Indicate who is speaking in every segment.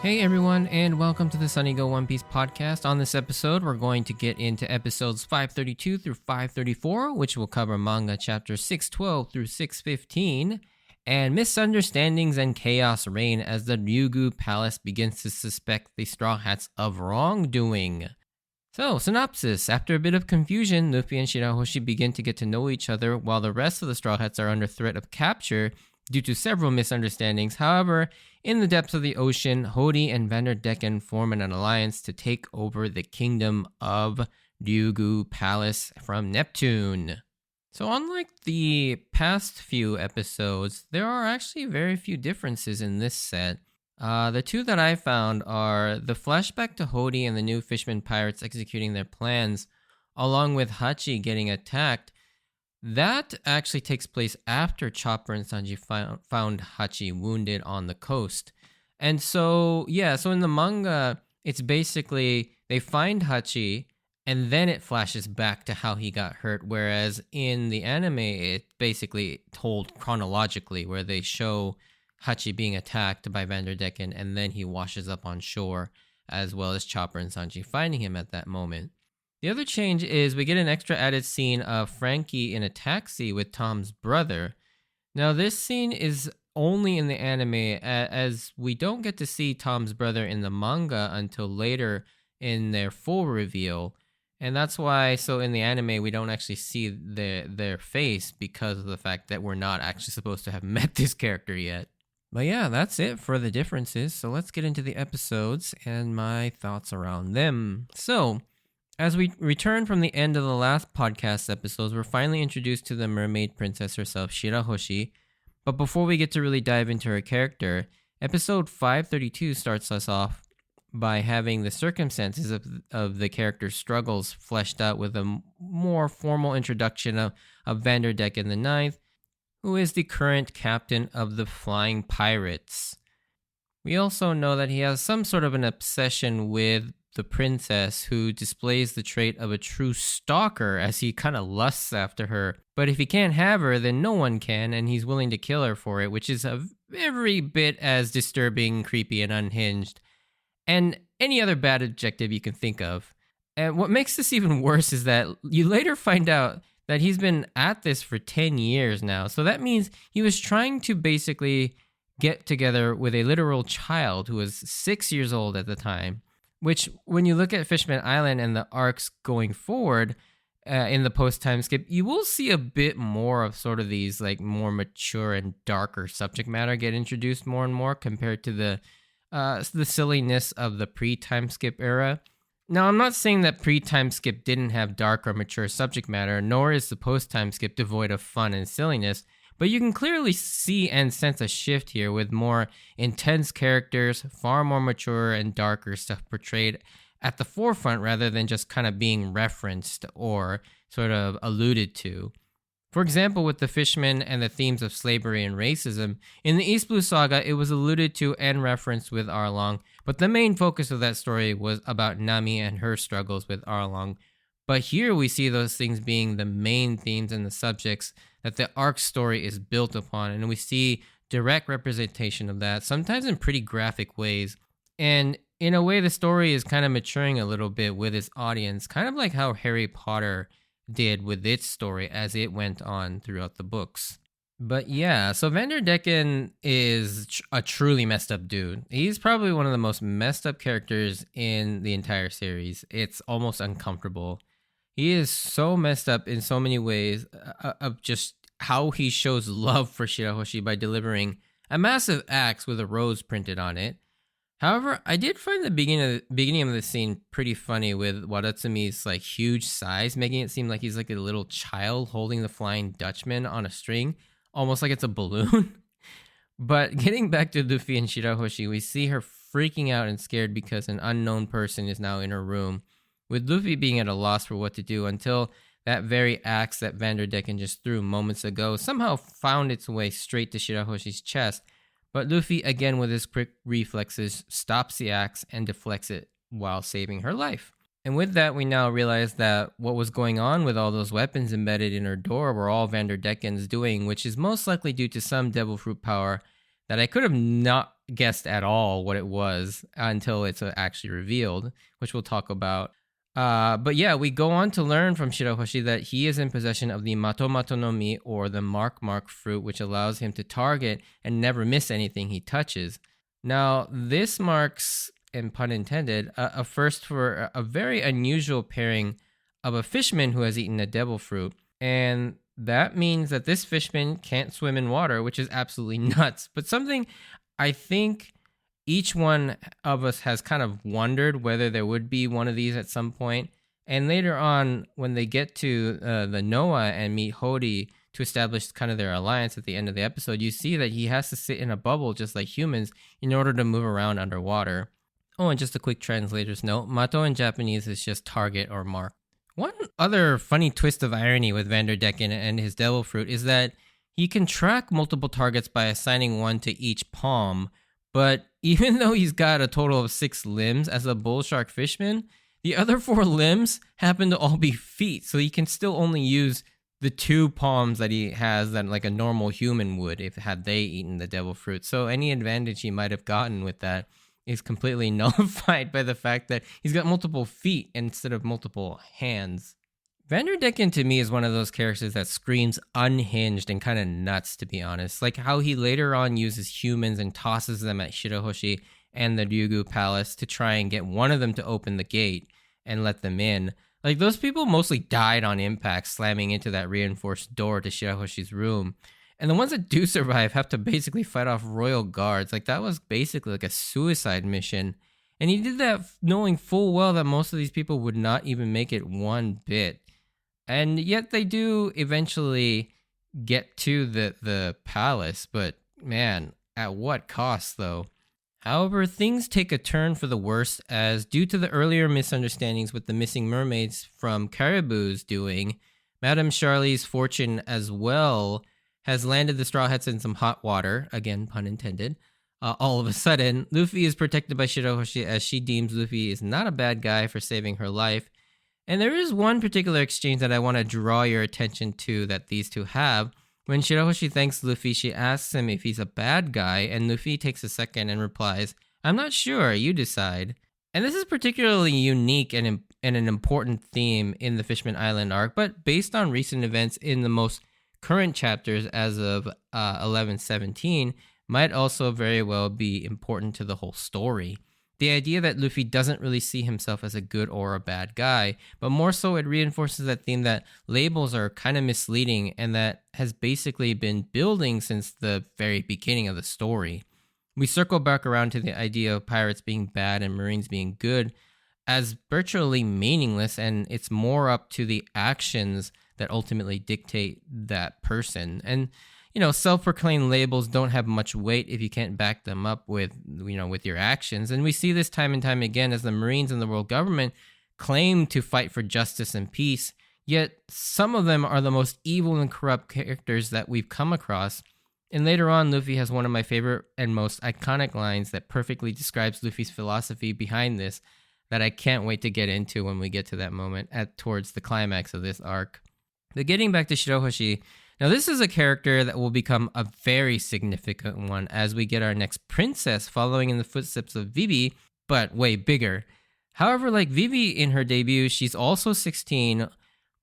Speaker 1: Hey everyone, and welcome to the Sunny Go One Piece podcast. On this episode, we're going to get into episodes 532 through 534, which will cover manga chapters 612 through 615, and misunderstandings and chaos reign as the Ryugu Palace begins to suspect the Straw Hats of wrongdoing. So, synopsis. After a bit of confusion, Luffy and Shirahoshi begin to get to know each other while the rest of the Straw Hats are under threat of capture due to several misunderstandings. However, in the depths of the ocean, Hody and Vanderdecken form an alliance to take over the kingdom of Ryugu Palace from Neptune. So unlike the past few episodes, there are actually very few differences in this set. The two that I found are the flashback to Hody and the new Fishman pirates executing their plans, along with Hachi getting attacked. That actually takes place after Chopper and Sanji found Hachi wounded on the coast. And so in the manga, it's basically they find Hachi and then it flashes back to how he got hurt. Whereas in the anime, it's basically told chronologically where they show Hachi being attacked by Vanderdecken and then he washes up on shore, as well as Chopper and Sanji finding him at that moment. The other change is we get an extra added scene of Frankie in a taxi with Tom's brother. Now, this scene is only in the anime, as we don't get to see Tom's brother in the manga until later in their full reveal. And that's why, so in the anime, we don't actually see their face because of the fact that we're not actually supposed to have met this character yet. But yeah, that's it for the differences. So let's get into the episodes and my thoughts around them. So, as we return from the end of the last podcast episodes, we're finally introduced to the mermaid princess herself, Shirahoshi. But before we get to really dive into her character, episode 532 starts us off by having the circumstances of the character's struggles fleshed out with a more formal introduction of Vanderdecken the Ninth, who is the current captain of the Flying Pirates. We also know that he has some sort of an obsession with the princess, who displays the trait of a true stalker as he kind of lusts after her. But if he can't have her, then no one can, and he's willing to kill her for it, which is a every bit as disturbing, creepy, and unhinged, and any other bad adjective you can think of. And what makes this even worse is that you later find out that he's been at this for 10 years now. So that means he was trying to basically get together with a literal child who was 6 years old at the time. Which, when you look at Fishman Island and the arcs going forward in the post-time skip, you will see a bit more of sort of these like more mature and darker subject matter get introduced more and more compared to the silliness of the pre-time skip era. Now, I'm not saying that pre-time skip didn't have dark or mature subject matter, nor is the post-time skip devoid of fun and silliness. But you can clearly see and sense a shift here with more intense characters, far more mature and darker stuff portrayed at the forefront rather than just kind of being referenced or sort of alluded to. For example, with the Fishmen and the themes of slavery and racism, in the East Blue Saga, it was alluded to and referenced with Arlong, but the main focus of that story was about Nami and her struggles with Arlong. But here we see those things being the main themes and the subjects that the arc story is built upon, and we see direct representation of that, sometimes in pretty graphic ways. And in a way, the story is kind of maturing a little bit with its audience, kind of like how Harry Potter did with its story as it went on throughout the books. But yeah, so Vanderdecken is a truly messed up dude. He's probably one of the most messed up characters in the entire series. It's almost uncomfortable. He is so messed up in so many ways of just how he shows love for Shirahoshi by delivering a massive axe with a rose printed on it. However, I did find the beginning of the scene pretty funny with Waratsumi's like huge size, making it seem like he's like a little child holding the Flying Dutchman on a string, almost like it's a balloon. But getting back to Luffy and Shirahoshi, we see her freaking out and scared because an unknown person is now in her room, with Luffy being at a loss for what to do until that very axe that Vanderdecken just threw moments ago somehow found its way straight to Shirahoshi's chest. But Luffy, again with his quick reflexes, stops the axe and deflects it while saving her life. And with that, we now realize that what was going on with all those weapons embedded in her door were all Vanderdecken's doing, which is most likely due to some devil fruit power that I could have not guessed at all what it was until it's actually revealed, which we'll talk about. But yeah, we go on to learn from Shirahoshi that he is in possession of the Mato Mato no Mi, or the Mark fruit, which allows him to target and never miss anything he touches. Now, this marks, and pun intended, a first for a very unusual pairing of a fishman who has eaten a devil fruit. And that means that this fishman can't swim in water, which is absolutely nuts. But something I think each one of us has kind of wondered whether there would be one of these at some point. And later on, when they get to the Noah and meet Hody to establish kind of their alliance at the end of the episode, you see that he has to sit in a bubble just like humans in order to move around underwater. Oh, and just a quick translator's note, Mato in Japanese is just target or mark. One other funny twist of irony with Vanderdecken and his devil fruit is that he can track multiple targets by assigning one to each palm, but even though he's got a total of 6 limbs as a bull shark fishman, the other 4 limbs happen to all be feet, so he can still only use the 2 palms that he has that like a normal human would if had they eaten the devil fruit. So any advantage he might have gotten with that is completely nullified by the fact that he's got multiple feet instead of multiple hands. Vanderdecken to me is one of those characters that screams unhinged and kind of nuts, to be honest. Like how he later on uses humans and tosses them at Shirahoshi and the Ryugu Palace to try and get one of them to open the gate and let them in. Like those people mostly died on impact slamming into that reinforced door to Shirahoshi's room. And the ones that do survive have to basically fight off royal guards. Like that was basically like a suicide mission. And he did that knowing full well that most of these people would not even make it one bit. And yet they do eventually get to the palace. But man, at what cost though? However, things take a turn for the worse as due to the earlier misunderstandings with the missing mermaids from Caribou's doing, Madame Charlie's fortune as well has landed the Straw Hats in some hot water, again, pun intended. All of a sudden, Luffy is protected by Shirahoshi as she deems Luffy is not a bad guy for saving her life. And there is one particular exchange that I want to draw your attention to that these two have. When Shirahoshi thanks Luffy, she asks him if he's a bad guy, and Luffy takes a second and replies, "I'm not sure, you decide." And this is particularly unique and an important theme in the Fishman Island arc, but based on recent events in the most current chapters as of 11-17 might also very well be important to the whole story. The idea that Luffy doesn't really see himself as a good or a bad guy, but more so it reinforces that theme that labels are kind of misleading and that has basically been building since the very beginning of the story. We circle back around to the idea of pirates being bad and Marines being good as virtually meaningless, and it's more up to the actions that ultimately dictate that person. And, you know, self-proclaimed labels don't have much weight if you can't back them up with, you know, with your actions. And we see this time and time again as the Marines and the world government claim to fight for justice and peace, yet some of them are the most evil and corrupt characters that we've come across. And later on, Luffy has one of my favorite and most iconic lines that perfectly describes Luffy's philosophy behind this that I can't wait to get into when we get to that moment towards the climax of this arc. But getting back to Shirahoshi, now this is a character that will become a very significant one as we get our next princess following in the footsteps of Vivi, but way bigger. However, like Vivi in her debut, she's also 16,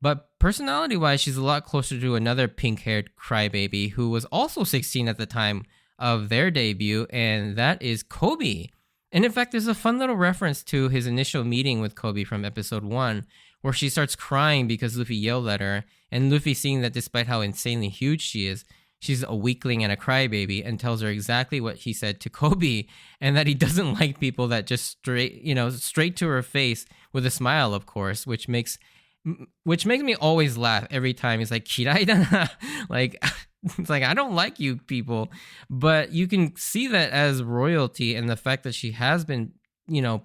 Speaker 1: but personality-wise, she's a lot closer to another pink-haired crybaby who was also 16 at the time of their debut, and that is Kobe. And in fact, there's a fun little reference to his initial meeting with Kobe from episode 1, where she starts crying because Luffy yelled at her, and Luffy, seeing that despite how insanely huge she is, she's a weakling and a crybaby, and tells her exactly what he said to Kobe, and that he doesn't like people that just straight to her face with a smile, of course, which makes me always laugh every time. He's like, "Kiraida," like it's like, I don't like you people, but you can see that as royalty and the fact that she has been,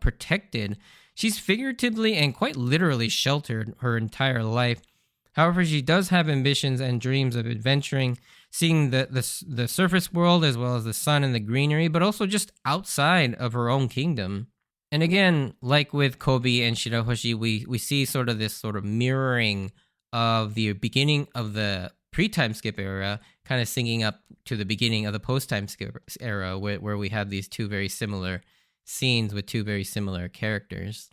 Speaker 1: protected. She's figuratively and quite literally sheltered her entire life. However, she does have ambitions and dreams of adventuring, seeing the surface world as well as the sun and the greenery, but also just outside of her own kingdom. And again, like with Kobe and Shirahoshi, we see this sort of mirroring of the beginning of the pre-time skip era, kind of syncing up to the beginning of the post-time skip era, where we have these two very similar scenes with two very similar characters.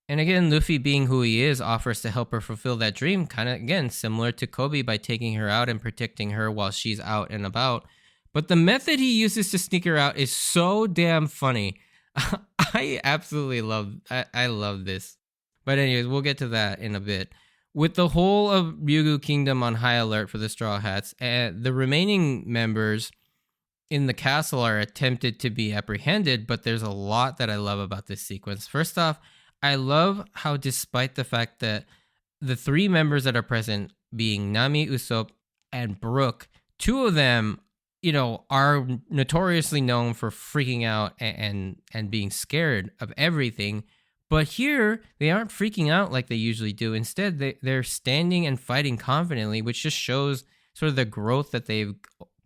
Speaker 1: And again, Luffy, being who he is, offers to help her fulfill that dream, kind of, again, similar to Kobe, by taking her out and protecting her while she's out and about. But the method he uses to sneak her out is so damn funny. I absolutely I love this. But anyways, we'll get to that in a bit. With the whole of Ryugu Kingdom on high alert for the Straw Hats, the remaining members in the castle are attempted to be apprehended, but there's a lot that I love about this sequence. First off, I love how, despite the fact that the three members that are present, being Nami, Usopp, and Brook, two of them, are notoriously known for freaking out and being scared of everything. But here, they aren't freaking out like they usually do. Instead, they're standing and fighting confidently, which just shows sort of the growth that they've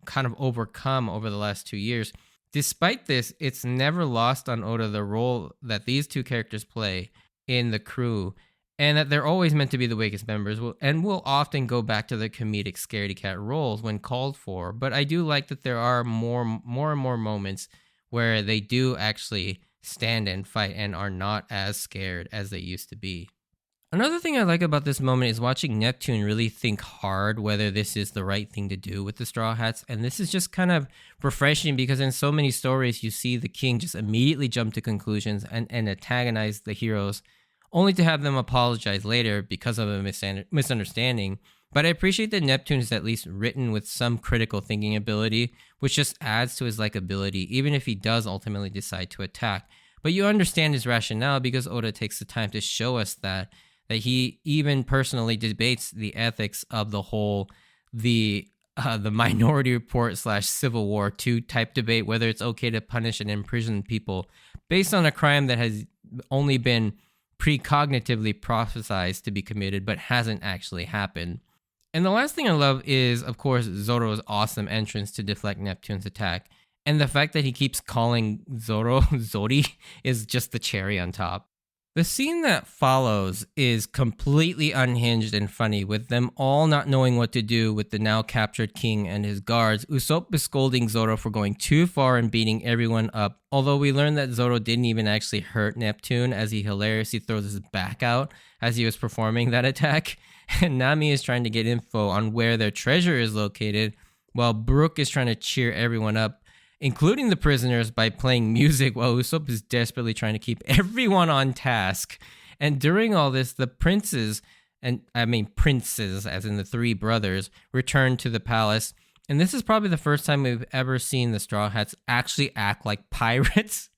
Speaker 1: kind of overcome over the last 2 years. Despite this, it's never lost on Oda the role that these two characters play in the crew, and that they're always meant to be the weakest members, and will often go back to the comedic scaredy cat roles when called for. But I do like that there are more and more moments where they do actually stand and fight and are not as scared as they used to be. Another thing I like about this moment is watching Neptune really think hard whether this is the right thing to do with the Straw Hats. And this is just kind of refreshing, because in so many stories you see the king just immediately jump to conclusions and antagonize the heroes, only to have them apologize later because of a misunderstanding. But I appreciate that Neptune is at least written with some critical thinking ability, which just adds to his likability, even if he does ultimately decide to attack. But you understand his rationale because Oda takes the time to show us that he even personally debates the ethics of the whole, the Minority Report / Civil War 2 type debate, whether it's okay to punish and imprison people based on a crime that has only been precognitively prophesized to be committed but hasn't actually happened. And the last thing I love is, of course, Zoro's awesome entrance to deflect Neptune's attack. And the fact that he keeps calling Zoro Zori is just the cherry on top. The scene that follows is completely unhinged and funny, with them all not knowing what to do with the now captured king and his guards. Usopp is scolding Zoro for going too far and beating everyone up, although we learn that Zoro didn't even actually hurt Neptune, as he hilariously throws his back out as he was performing that attack. And Nami is trying to get info on where their treasure is located, while Brook is trying to cheer everyone up, including the prisoners, by playing music, while Usopp is desperately trying to keep everyone on task. And during all this, the princes, as in the three brothers, return to the palace. And this is probably the first time we've ever seen the Straw Hats actually act like pirates.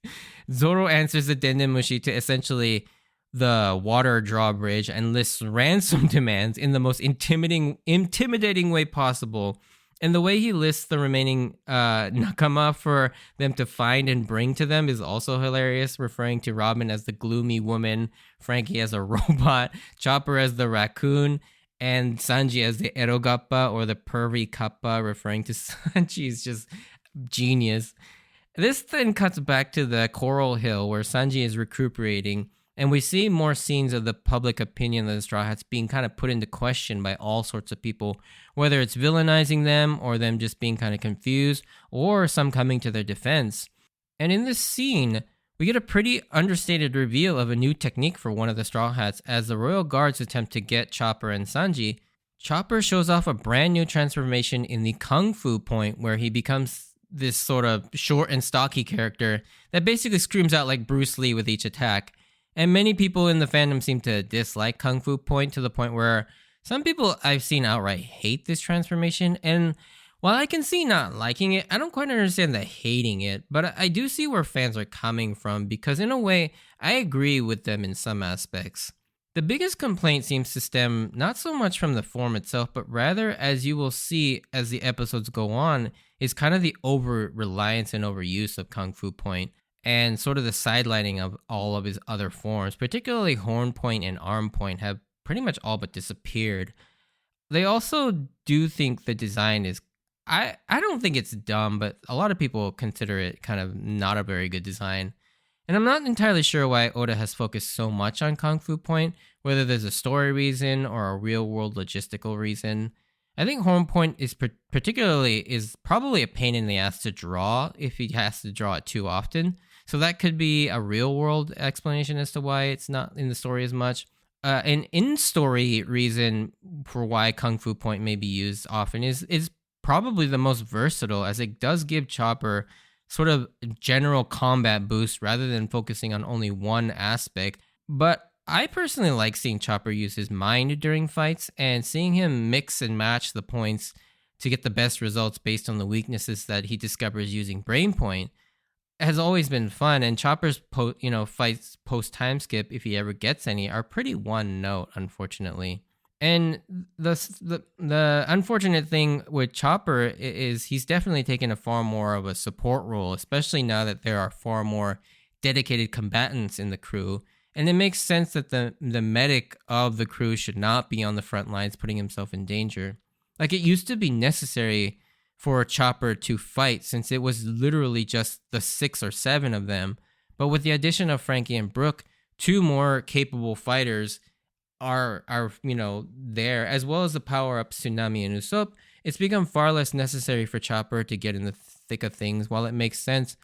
Speaker 1: Zoro answers the Dendemushi to essentially the water drawbridge and lists ransom demands in the most intimidating way possible. And the way he lists the remaining nakama for them to find and bring to them is also hilarious, referring to Robin as the gloomy woman, Frankie as a robot, Chopper as the raccoon, and Sanji as the erogappa, or the pervy kappa, referring to Sanji is just genius. This then cuts back to the Coral Hill, where Sanji is recuperating, and we see more scenes of the public opinion of the Straw Hats being kind of put into question by all sorts of people, whether it's villainizing them or them just being kind of confused, or some coming to their defense. And in this scene, we get a pretty understated reveal of a new technique for one of the Straw Hats as the royal guards attempt to get Chopper and Sanji. Chopper shows off a brand new transformation in the Kung Fu point, where he becomes this sort of short and stocky character that basically screams out like Bruce Lee with each attack. And many people in the fandom seem to dislike Kung Fu point, to the point where some people I've seen outright hate this transformation. And while I can see not liking it, I don't quite understand the hating it. But I do see where fans are coming from, because in a way, I agree with them in some aspects. The biggest complaint seems to stem not so much from the form itself, but rather, as you will see as the episodes go on, is kind of the over-reliance and overuse of Kung Fu point, and sort of the sidelining of all of his other forms, particularly Horn Point and Arm Point, have pretty much all but disappeared. They also do think the design is, I don't think it's dumb, but a lot of people consider it kind of not a very good design. And I'm not entirely sure why Oda has focused so much on Kung Fu Point, whether there's a story reason or a real-world logistical reason. I think Horn Point is probably a pain in the ass to draw if he has to draw it too often. So that could be a real world explanation as to why it's not in the story as much. An in-story reason for why Kung Fu Point may be used often is probably the most versatile, as it does give Chopper sort of general combat boost rather than focusing on only one aspect. But I personally like seeing Chopper use his mind during fights and seeing him mix and match the points to get the best results based on the weaknesses that he discovers using Brain Point has always been fun. And Chopper's fights post time skip, if he ever gets any, are pretty one note, unfortunately. And the unfortunate thing with Chopper is he's definitely taken a far more of a support role, especially now that there are far more dedicated combatants in the crew. And it makes sense that the medic of the crew should not be on the front lines putting himself in danger. Like, it used to be necessary for Chopper to fight since it was literally just the 6 or 7 of them. But with the addition of Frankie and Brooke, 2 more capable fighters are there, as well as the power-ups Tsunami and Usopp, it's become far less necessary for Chopper to get in the thick of things. While it makes sense,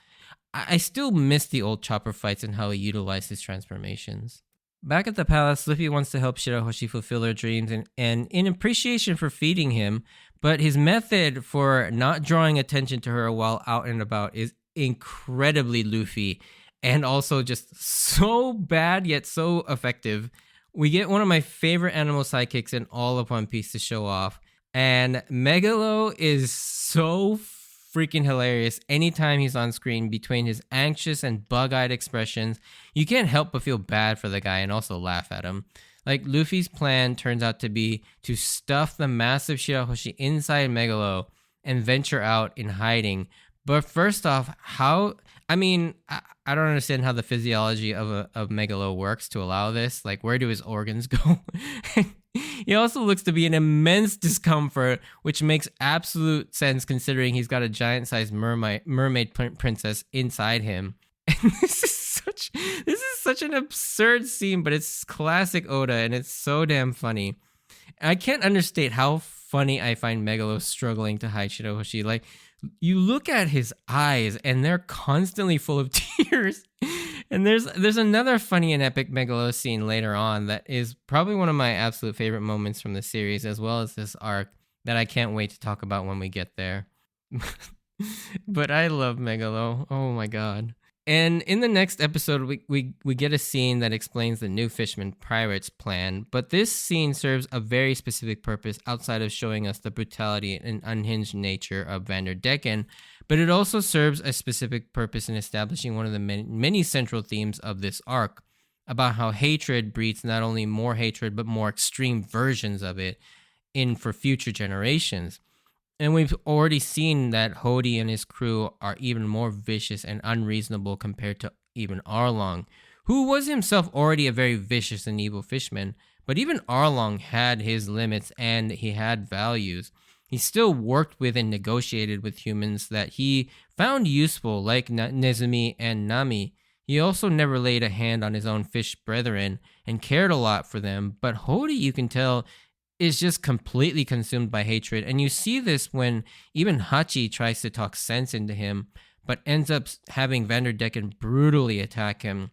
Speaker 1: I still miss the old Chopper fights and how he utilized his transformations. Back at the palace, Luffy wants to help Shirahoshi fulfill her dreams and in appreciation for feeding him, but his method for not drawing attention to her while out and about is incredibly Luffy and also just so bad yet so effective. We get one of my favorite animal sidekicks in all of One Piece to show off, and Megalo is so freaking hilarious anytime he's on screen. Between his anxious and bug-eyed expressions, you can't help but feel bad for the guy and also laugh at him. Like, Luffy's plan turns out to be to stuff the massive Shirahoshi inside Megalo and venture out in hiding. But first off, I don't understand how the physiology of Megalo works to allow this. Like, where do his organs go? He also looks to be in immense discomfort, which makes absolute sense considering he's got a giant-sized mermaid princess inside him. And this is such an absurd scene, but it's classic Oda, and it's so damn funny. I can't understate how funny I find Megalo struggling to hide Shirahoshi. Like, you look at his eyes, and they're constantly full of tears. And there's another funny and epic Megalo scene later on that is probably one of my absolute favorite moments from the series, as well as this arc, that I can't wait to talk about when we get there. But I love Megalo. Oh my god. And in the next episode, we get a scene that explains the new Fishman Pirates plan, but this scene serves a very specific purpose outside of showing us the brutality and unhinged nature of Vanderdecken, but it also serves a specific purpose in establishing one of the many central themes of this arc, about how hatred breeds not only more hatred, but more extreme versions of it for future generations. And we've already seen that Hody and his crew are even more vicious and unreasonable compared to even Arlong, who was himself already a very vicious and evil fishman. But even Arlong had his limits and he had values. He still worked with and negotiated with humans that he found useful, like Nezumi and Nami. He also never laid a hand on his own fish brethren and cared a lot for them. But Hody, you can tell, is just completely consumed by hatred. And you see this when even Hachi tries to talk sense into him, but ends up having Vanderdecken brutally attack him.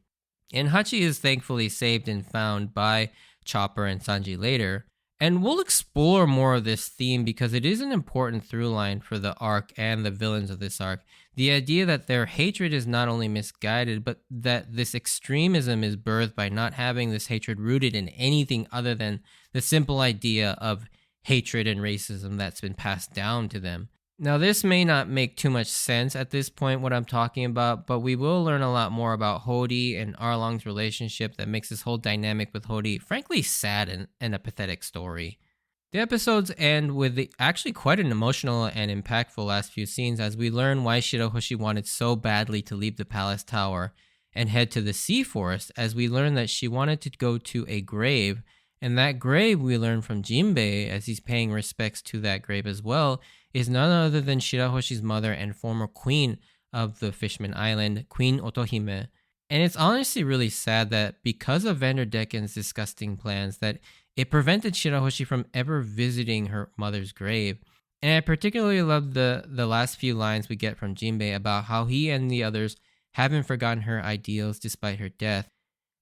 Speaker 1: And Hachi is thankfully saved and found by Chopper and Sanji later. And we'll explore more of this theme because it is an important through line for the arc and the villains of this arc. The idea that their hatred is not only misguided, but that this extremism is birthed by not having this hatred rooted in anything other than the simple idea of hatred and racism that's been passed down to them. Now, this may not make too much sense at this point, what I'm talking about, but we will learn a lot more about Hody and Arlong's relationship that makes this whole dynamic with Hody frankly sad and a pathetic story. The episodes end with actually quite an emotional and impactful last few scenes as we learn why Shirahoshi wanted so badly to leave the palace tower and head to the sea forest, as we learn that she wanted to go to a grave, and that grave, we learn from Jinbei, as he's paying respects to that grave as well, is none other than Shirahoshi's mother and former queen of the Fishman Island, Queen Otohime. And it's honestly really sad that because of Vanderdecken's disgusting plans, that it prevented Shirahoshi from ever visiting her mother's grave. And I particularly love the last few lines we get from Jinbei about how he and the others haven't forgotten her ideals despite her death.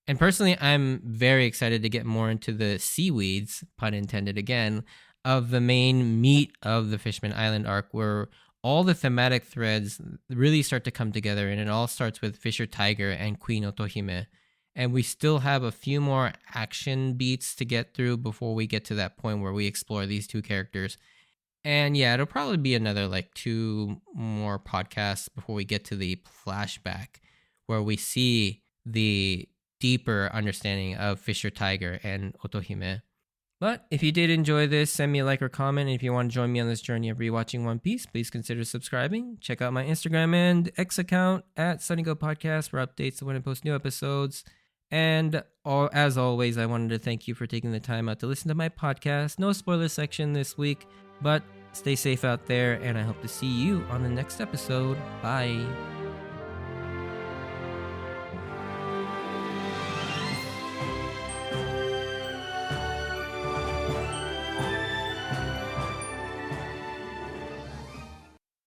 Speaker 1: And personally, I'm very excited to get more into the seaweeds, pun intended again, of the main meat of the Fishman Island arc, where all the thematic threads really start to come together, and it all starts with Fisher Tiger and Queen Otohime. And we still have a few more action beats to get through before we get to that point where we explore these two characters. And yeah, it'll probably be another 2 more podcasts before we get to the flashback, where we see the deeper understanding of Fisher Tiger and Otohime. But if you did enjoy this, send me a like or comment. And if you want to join me on this journey of rewatching One Piece, please consider subscribing. Check out my Instagram and X account at SunnyGo Podcast for updates when I post new episodes. And as always, I wanted to thank you for taking the time out to listen to my podcast. No spoiler section this week, but stay safe out there, and I hope to see you on the next episode. Bye.